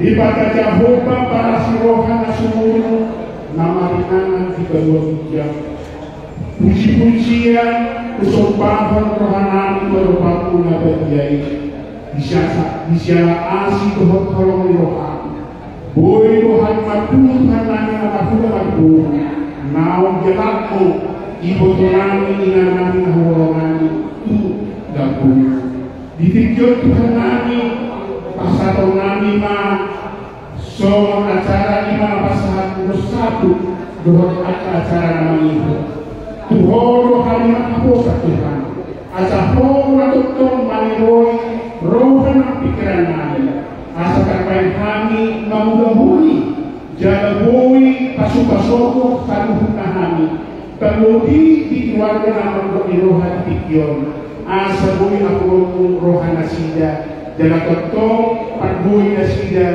Ibadah Jehovah para sirohan asumur nama rinangan di kedua hujang puji-pujian usopahan rohanani merupakan nabadiai disyala asi Tuhan tolong rohan boy rohan matuh hanani matuh matuh naon jelakmu ibu tunani inanani nahorongani tu dapur ditikjot Tuhan nani pasato nami ma so acara lima pasahan bersatu doa acara nami itu tuhoro halima apa Tuhan asa ho natutong maniroi rohan pikiran nami asa kapain kami mamudahuli jalaboi pasupasoko kaluhun nami terlebih di keluarga nama rohan pikion asa boi aku rohan asida jalan totong pagbuhay na sila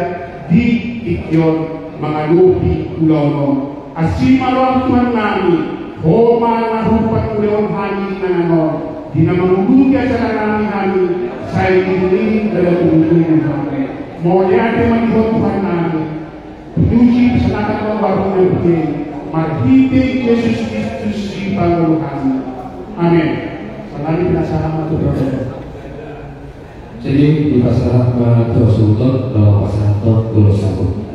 di ikyon mga lupi ulono asimaro Tuhan namin homa na hupat uleon hangin na ano di na mamulugi sa namin sa iniling dalam tuloy ng hangin mo yate mag-ihon Tuhan namin tutuji sa nakatawang barong na bukin marhite Jesus Christus si Panguluhan Amen. Salamat pinasalamat Tuhan. Jadi di pasar Sultan dalam pasar Pulau Satu.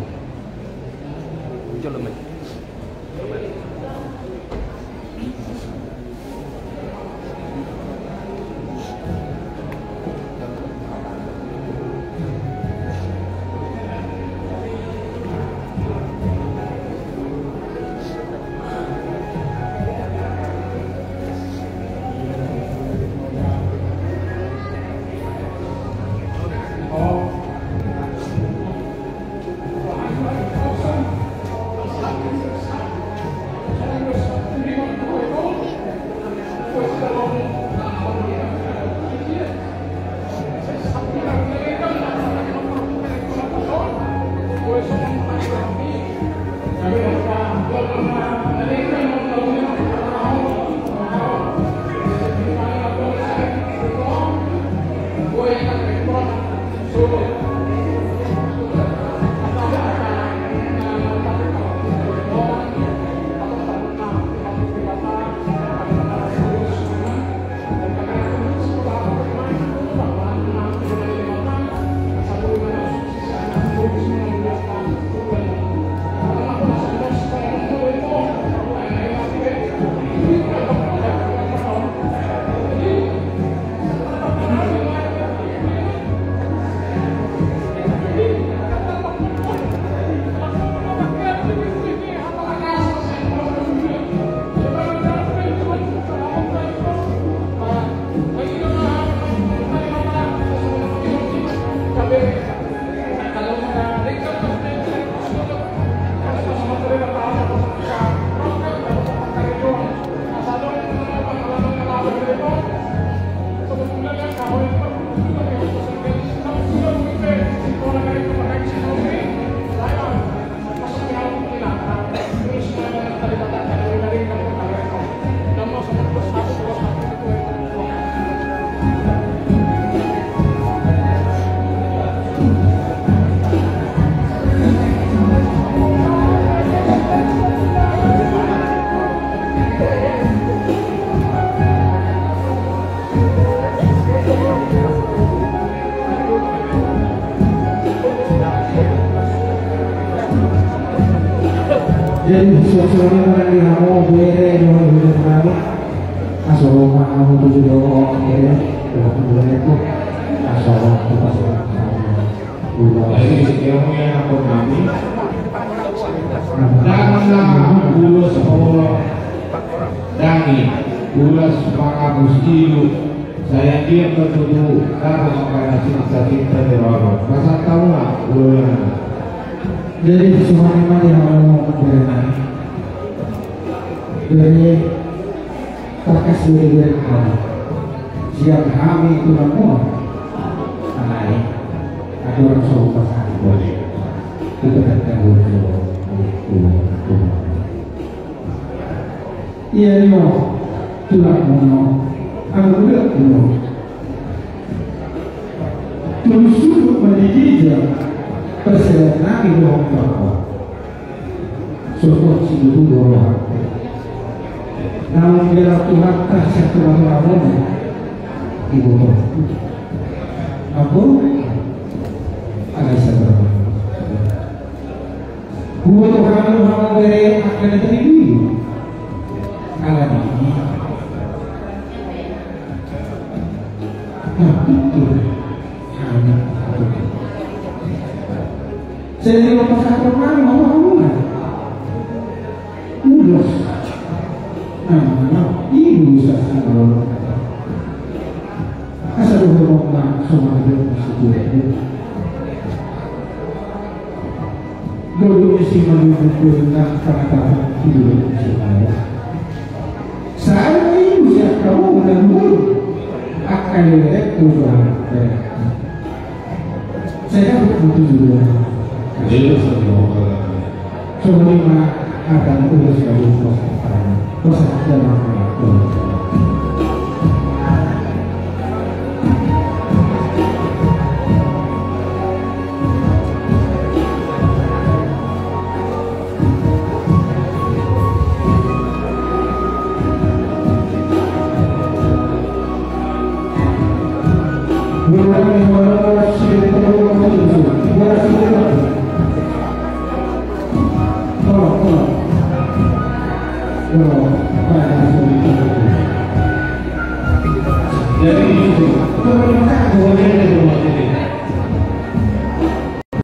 Jadi sesuatu yang kamu bere dulu kamu asal kamu tuh juga bere bere itu asal kamu pasal Jadi ilmu yang aku kami karena gula sekolah dangi gula semangat hidup saya dia tertutup karena mengenai cinta teror masa tahu nggak gula jadi semua memang yang mau berenang dari pakas dari kamu siang kami itu semua anak ada orang suruh pasang boleh itu kan iya yo tulang mono aku udah dulu terus suruh mendidik persenan itu apa suruh si dulu orang namun dia Tuhan kasih Tuhan ibu aku ada sabar gua tuh kamu dari akan terima ala ini itu hanya saya mau pasang program mau nggak mulus ibu bisa kalau asal mau semua itu dulu mesti menunjukkan kata hidup saya. Saya ini bisa kamu menunggu akan lihat Tuhan. Saya butuh juga. Semua akan urus dari proses dalam waktu. Jadi itu